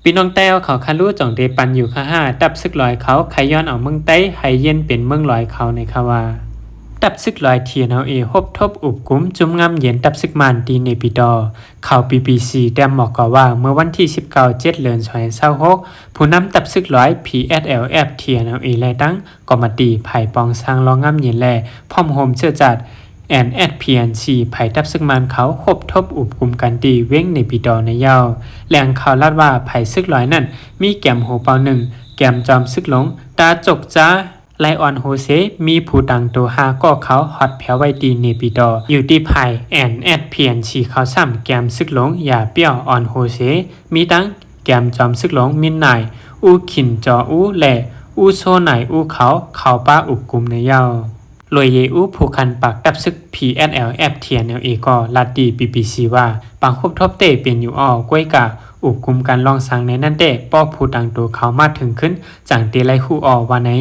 พี่น้องแต้วเขาคารู้จ่องเดปันอยู่ค่ะห้าดับซึกลอยเขาไขย้อนเอาเมืองใต้ให้เย็นเป็นเมืองลอยเขาในค่ะว่าดับซึกลอยเทียนเอาฮบทบอุบกุ้มจุ่มงำเย็นดับซึกมันดีเนปิดอข่าว BBC แดมบอกว่าเมื่อวันที่19เดือน2026ผู้นำดับซึกลอย PSLF เทียนเอาและตั้งกอมตีไผ่ปองสร้างรองงำเย็นแลพร้อมโฮมเชื่อจัดNSPNC ไผ่ดับซึกมันเขาหบทบอุบกุมกันดีเว้งในปีดอในเย้าแหล่งข่าวลาดว่าไผ่ซึกลอยนั่นมีแกมโหเปาหนึ่งแกมจอมซึกหลงตาจกจ้าไลออนโฮเซมีผู้ดังตัวหาก็เขาฮอดแผวไว้ดีในปีดออยู่ที่ไผ่ NSPNC เขาซ้ำแกมซึกหลงอย่าเปี้ยวออนโฮเซมีตั้งแกมจอมซึกหลงมินนายอูขินจออูแหล่อูโซไหนอูเขาป้าอุบกุมในเย้าลอยเยอูผู้คันปักดับซึก PSLF เทียนเอก็ลัดดี BBC ว่าปังคบทบเตเป็นอยู่ก้วยกะอุบกุมการลองสั่งในนั่นเตป้อผู้ดังตัวเขามาถึงขึ้นจังเตไลคู่ว่าไหน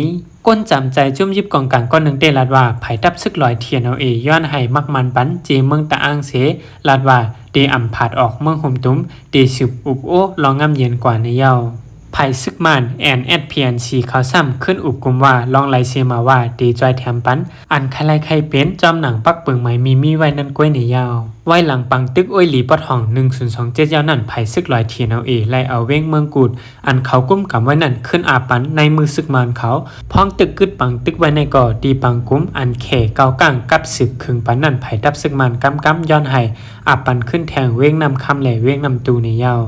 ก้นจำใจจุ่มยิบกองกลางก้อนหนึ่งเตลัดว่าไผ่ดับซึกลอยเทียนย้อนให้มักมันปันเจเมืองตะอ้างเสลัดว่าเดอ่ำผาดออกเมืองห่มตุ้มเดสืบอุบลองงำเย็นกว่าในเย้าไผ่ซึกมันNSPNC เขาซ้ำขึ้นอุบกุมว่าลองไลเซมาว่าดีจอยแถมปันอันใครใครเป็นจอมหนังปักเปิงไม้มีไว้นั่นก้วยในยาวไว้หลังปังตึกอ้อยหลีปอดห้อง1027ยาวนั่นไผ่ซึกลอยเทียนไล่เอาเว้งเมืองกูดอันเขากุ้มกำไว้นั่นขึ้นอาปันในมือซึกมันเขาพ้องตึกกึดปังตึกไว้ในก่อดีปังกุ้มอันแข่เกาก้างกับสืบขึงปันนั่นไผ่ดับซึกมันกำย้อนให้อาปันขึ้นแทงเว้งนำคำแหล่เว้งนำตูในยาว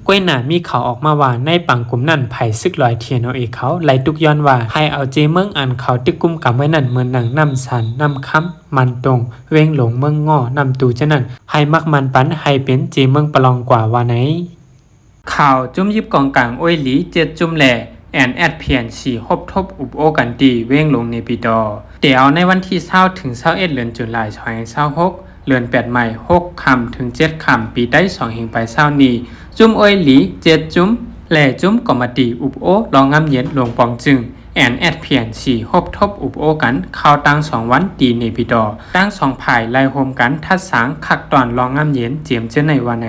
ก้วยหนามีเขาออกมาว่าในปังกลุ่มนั่นไผ่ซึกลอยเทียนเขาไล่ตุกย้อนว่าให้เอาเจเมืองอันเขาตึกกุมกำไว้นั่นเหมือนหนังนำสันนำคำมันตรงเวงหลงเมืองง่อนำตูจะนั่นให้มักมันปันให้เป็นเจเมืองประลองกว่าว่าไหนข่าวจุ่มยิบกองกลางอ้อยหลี7จุ่มแหล่NSPNC หบทบอุบกันดีเว้งลงในปีดอเดี๋ยวในวันที่20ถึง21เดือนตุลาคม2026เดือน8ใหม่6ค่ำถึง7ค่ำปีได้2เฮงไป20นี้จุ่มอ้อยหลี7จุ่มแหล่จุ่มกอมตีอุบลองงำเย็นลงปองจึงNSPNC หบทบอุบกันข่าวตั้ง2วันดีในปีดอตั้ง2ภายไล่โฮมกันทัดสางคักตอนลองงำเย็นเจียมเจอในวันไหน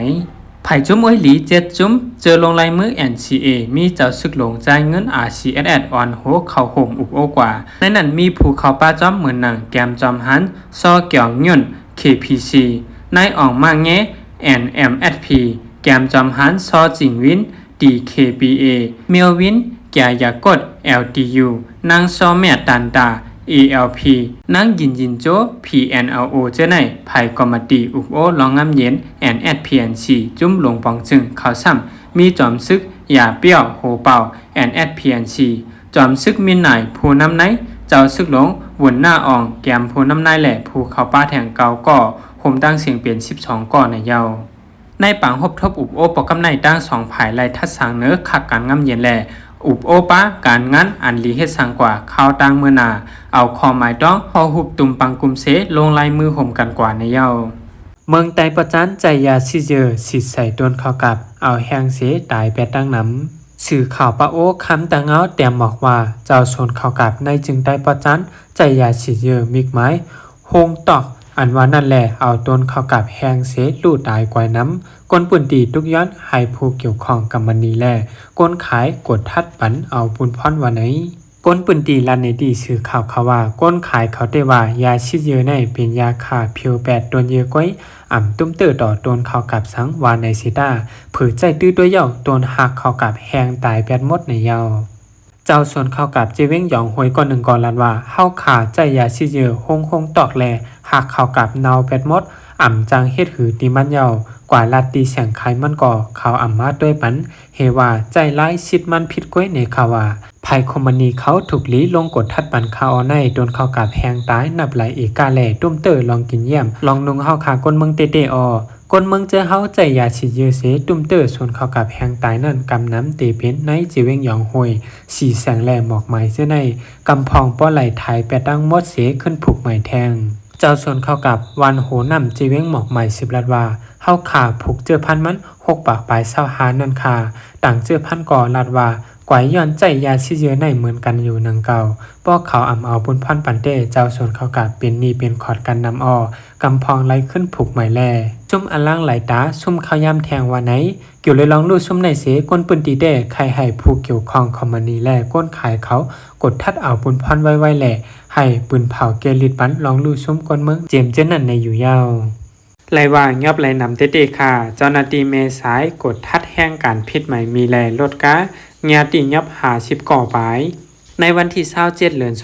ไผ่จุ้มอ้อยหลี7จุ้มเจอลงลายมือ NCA มีเจ้าซึกหลงจ่ายเงิน RCSS ออนโหเข้าโฮมอุบกว่าในนั้นมีผู้เข้าป้าจอมเหมือนหนังแกมจอมหันซอเกี่ยวย่น KPC นายอ่องมาแง NMSP แกมจอมหันซอจิงวิน DKPA เมียววินแกยากด LTU นางซอแม่ตันตาALP นางยินโจ PNLO เจ้าไหนภายกอมตีอุบลองงำเย็น NSPNC จุ้มลงปองจึงเขาซ้ำมีจอมซึกอย่าเปี้ยวโหเป่า NSPNC จอมซึกมินไหนผู้นำไหนเจ้าซึกหลงวนหน้าอ่องแกมผู้นำนายแหล่ผู้เขาป้าแทงเกาก่อห่มตั้งเสียงเปลี่ยน12ก่อในเยาในปังหบทบอุบปกำในตั้ง2ภายไล่ทัดสางเนื้อคักการงำเย็นแหล่อุบปะการงั้นอันลีเฮ็ดสังกว่าข้าวตั้งเมื่อนาเอาคอหมายต้องพอหุบตุ่มปังกุมเสลงลายมือห่มกันกว่าในเย้าเมืองไตประจันใจยาซิเจอสิใส่ต้นข้าวกับเอาแห้งเสตายแปดตั้งน้ำสื่อข่าวปะโอคำตังเอาเตรียมบอกว่าเจ้าชนข้าวกับในจึงไตประจันใจยาซิเจอมิกไม้โฮงตอกอันว่านั่นแหละเอาต้นข้าวกับแห้งเสลู่ตายกว่าน้ำก้นปุ่นตีทุกย้อนให้ผู้เกี่ยวข้องกับมันนี้แหละก้นขายกดทัดปันเอาปุนพ่อนวันไหนก้นปืนตีลันในดีสื่อข่าวเขาว่าก้นขายเขาได้ว่ายาชิดเยอะในเป็นยาขาเพียวแปดตัวเยอะก้อยอ่ำตุ้มเตอต่อตนเขากับสังวานในซิต้าผือใจตื้อตัวเย่าตนหักเขากับแหงตายแปดมดในเย่าเจ้าส่วนเข้ากับเจเว้งหยองหวยก่อนหนึ่งก่อนลันว่าเฮาขาใจยาชิดเยอะคงตอกแลหักเข้ากับเนาแปดมดอ่ำจังเฮ็ดหือตีมันเย่ากว่าลัดตีแสงไขมันก่อเขาอ่ำมาด้วยปันเฮว่าใจร้ายชิดมันผิดก้อยในข่าวว่าภัยคอมมานีเขาถูกลีลงกดทัดปันข่าวในโดนเข้ากับแหงตายนับหลายเอกาแหล่ตุ้มเตอลองกินเยี่ยมลองนุงเฮาขาก้นเมืองเตเตก้นเมืองเจอเฮาใจยาฉีดเยอเสตุ้มเตอส่วนเข้ากับแหงตายนั่นกำน้ำเตเป็นในจีเวงหยองหวยสีแสงแหล่หมอกไม้เสื้อในกำพองป้อไหลไทยแปดตั้งมดเสขึ้นผูกไม้แทงเจ้าส่วนเข้ากับวันโหนำจีเวงหมอกใหม่10ลัดว่าเฮาขาผูกเจอพันมัน6ปากปลายเศร้าหานั่นค่ะต่างเจอพันก่อลัดว่า กว่าย้อนใจยาชิเยอะในเหมือนกันอยู่นังเก่าป้อเขาเอาปุ้นพรปันเต้เจ้าส่วนเขากาเป็นนี่เป็นขอดกันนำกำพองไหลขึ้นผูกใหม่แลซุ่มอล่างไหลตาซุ่มข้าวยำแทงว่าไหนเกี่ยวเลยลองดูซุ่มในเสก้นปืนตีเด้ใครให้ผู้เกี่ยวข้องคอมมานีแลก้นขายเขากดทัดเอาปุ้นพรไว้แหละให้ปืนเผาเกลิดปันลองดูซุ่มก้นเมืองเจมเจนั่นในอยู่ยาวไหลว่างยอบไหลนำเตค่ะเจ้าหน้าที่เมสายกดทัดแห้งการพิษใหม่มีแลลดกะญาติยับ50ก่อไปในวันที่27เดือน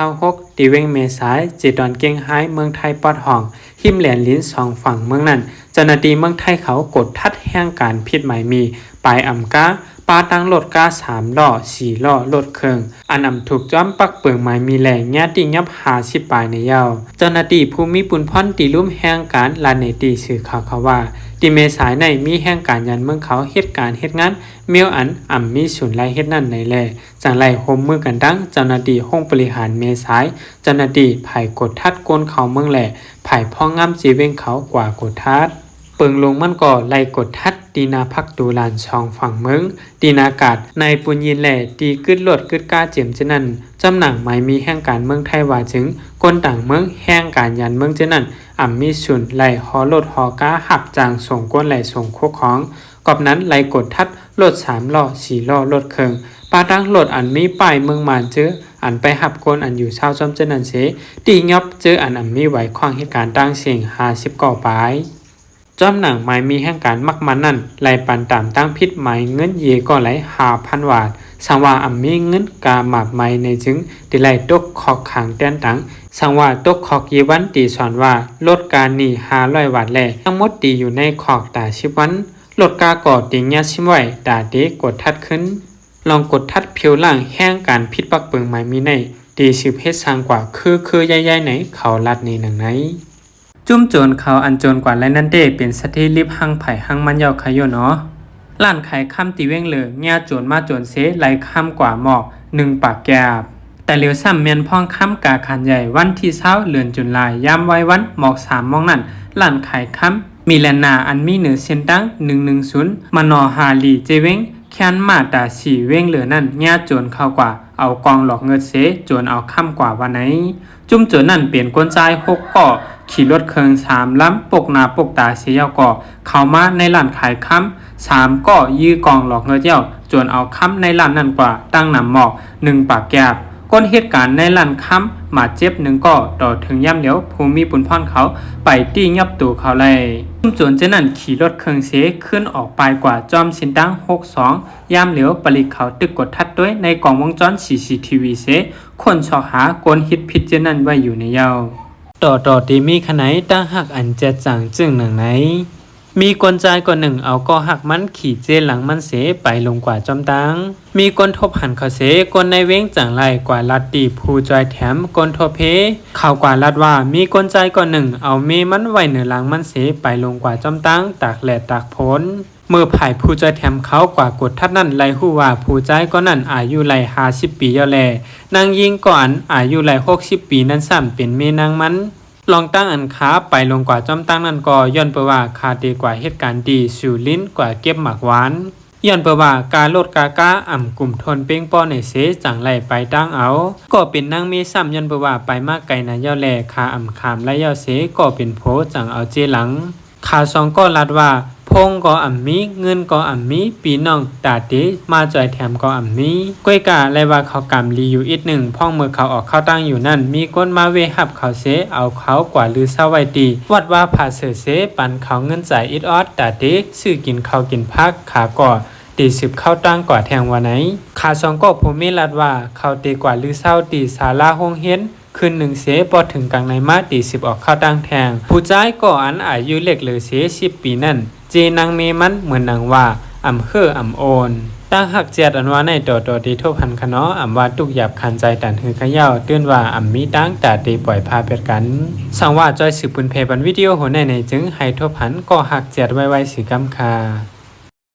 26ตีเวงเมษายนจีดอนเก่งไฮเมืองไทยปอดห้องหิมแหลนลิ้น2ฝั่งเมืองนั้นเจ้าหน้าที่เมืองไทยเขากดทัดแห่งการพิษใหม่มีปลายอำกาปาตั้งรถกา3ล้อ4ล้อรถเครื่องอันนำถูกจ้อมปักเปิงไม้มีแหล่ญาติยับ50ปลายในยาวเจ้าหน้าที่ภูมิปุนพรตีลุ่มแห่งการลานเนตีสื่อข่าวเขาว่าตีเมษายนในมีแห่งการยันเมืองเขาเหตุการณ์เหตุงานเมียวอันมีศูนย์ไล่เฮ็ดนั่นในแลจังไล่โฮมมือกันดังเจ้าหน้าที่ห้องบริหารเมษายเจ้าหน้าที่ไผ่กดทัดโกนเขาเมืองแหล่ไผ่พ่องามจีเวงเขากว่ากดทัดเปิงลงมันก่อไล่กดทัดตีนาพักดูลานช่องฝั่งเมืองตีนากาศในปุญยินแหล่ตีกึดลดกึดกาเจียมเจนั้นจำหนังหมายมีแห่งการเมืองไทยว่าจึงก้นต่างเมืองแห่งการยันเมืองเจนั้นมีศูนย์ไล่ฮอลดฮอกาหับจางส่งก้นไหลส่งโคกของกอบนั้นไล่กดทัดรถ3ล้อ4ล้อรถเครื่องปาดังรถอันมีป้ายเมืองมานเจออันไปหับคนอันอยู่ชาวจอมเจนันเสตียบเจออันมีไหวขวางเหตุการณ์ดังเสียง50ก่อปลายจอมหนังหมายมีแห่งการมักมันนั่นไล่ปันตามตั้งพิษหมายเงินเยก็ไหล5,000 บาทสังว่ามีเงินกาหมาบไม้ในจึงติไล่ตกขอกขังแต้นตังสังว่าตกขอกยีวันตีสอนว่าลดการหนี500 บาทแลทั้งหมดตีอยู่ในขอกตา10 วันลดกาก่อติงยาชิมไว้ตาเด็กกดทัดขึ้นลองกดทัดเพียวล่างแห้งการพิษปักเปิงหมายมีในตีสืบเฮ็ดสร้างกว่าคือใหญ่ๆไหนเขาลัดนี่หนังไหนจุ่มโจรเขาอันโจรกว่าและนั่นเด้เป็นสถิลิบหังไผ่หังมันยาวขยเนาะล้านขายคำตีเว้งเลยเงียโจรมาโจรเสไหลคำกว่าหมอก1ปากแกบแต่เหลียวซ้ำเมียนพ่องคำกาขันใหญ่วันที่20เดือนจุลายยามไว้วันหมอก3มองนั่นล้านขายคำมีแลนาอันมีเหนือเส้นตั้ง110มานอฮาลีเจเว้งแค้นมาตา4เว้งเหลือนั่นเงียโจรเข้ากว่าเอากองหลอกเงินเสโจรเอาคำกว่าวันไหนจุ่มโจรนั่นเปลี่ยนกลใจ6ก่อขี่รถเครื่อง3ล้ำปกหน้าปกตาเสียก่อเข้ามาในร้านขายคำ3ก่อยื้อกองหลอกเงินเจ้าโจรเอาคำในร้านนั่นกว่าตั้งนำหมอก1ปากแกบก้นเหตุการณ์ในร้านคำมาเจ็บ1ก่อต่อถึงย่ำเหลียวภูมิปุนพรเขาไปตียับตูเขาเลยจุ่มโจรเจนั่นขี่รถเครื่องเสขึ้นออกไปกว่าจอมสินดัง62ย่ำเหลียวปลิกเขาตึกกดทัดด้วยในกล่องวงจร CCTV เสคนชอกหากลฮิตพิษเจนั่นไว้อยู่ในเยาต่อตีมีขนายตั้งหักอันเจ็ดจังจึงหนังไหนมีกลใจกว่า1เอาก็หักมันขี่เจหลังมันเสไปลงกว่าจอมตังมีกลทบหันเขาเสกลในเว้งจังไรกว่าลัดตีผู้จอยแถมกลทบเพข่าวกว่าลัดว่ามีกลใจกว่า1เอาเมมันไว้เหนือหลังมันเสไปลงกว่าจอมตังตากแหลดตากพ้นเมื่อภายผู้จอยแถมเขากว่ากดทัดนั่นไล่ฮู้ว่าผู้ใจก็นั่นอายุไล่50 ปีเยาแลนางยิงก่อนอายุไล่60 ปีนั้นซ้ำเป็นเมนางมันลองตั้งอันค้าไปลงกว่าจอมตั้งนั่นก็ย้อนเปว่าคาดีกว่าเหตุการณ์ดีสู่ลิ้นกว่าเก็บหมากหวานย้อนเปว่าการลดกากากลุ่มทนเป้งป้อในเสจังไรไปตั้งเอาก็เป็นนางมีซ้ำย้อนเปว่าไปมากไกลนะเย้าแลคาขามและเย้าเสก็เป็นโพจังเอาเจหลังคา2ก็ลัดว่าพงก็มีเงินก็มีปีน้องตาเตมาจอยแถมก็มีก้วยกาและว่าเขากำลีอยู่อีกหนึ่งพ่องเมื่อเขาออกเข้าตั้งอยู่นั่นมีก้นมาเวหับเขาเสเอาเขากว่าลือเศร้าไว้ดีวัดว่าผ่าเสือเสปันเขาเงินจ่ายอิดออดตาเตซื้อกินเขากินพักขาก่อตีสืบเข้าตั้งกว่าแทงวันไหนขา2ก็ภูมิรัดว่าเขาตีกว่าลือเศร้าตีศาลาห้องเฮียนคืน1เสพอถึงกลางในมาตี10ออกเข้าตั้งแทงผู้ใจก็อันอายุเล็กเหลือเส10 ปีนั่นเจนางเมมันเหมือนนางว่าโอนตั้งหักเจียดอันว่าในต่อดีทบหันขะเนาะว่าตุกหยับคันใจตันหือขย่าวเตือนว่ามีตั้งตาตีปล่อยพาเป็ดกันสังว่าจอยสืบปุนเพบันวิดีโอโหในจึงให้ทบหันก็หักเจียดไว้สิกำคา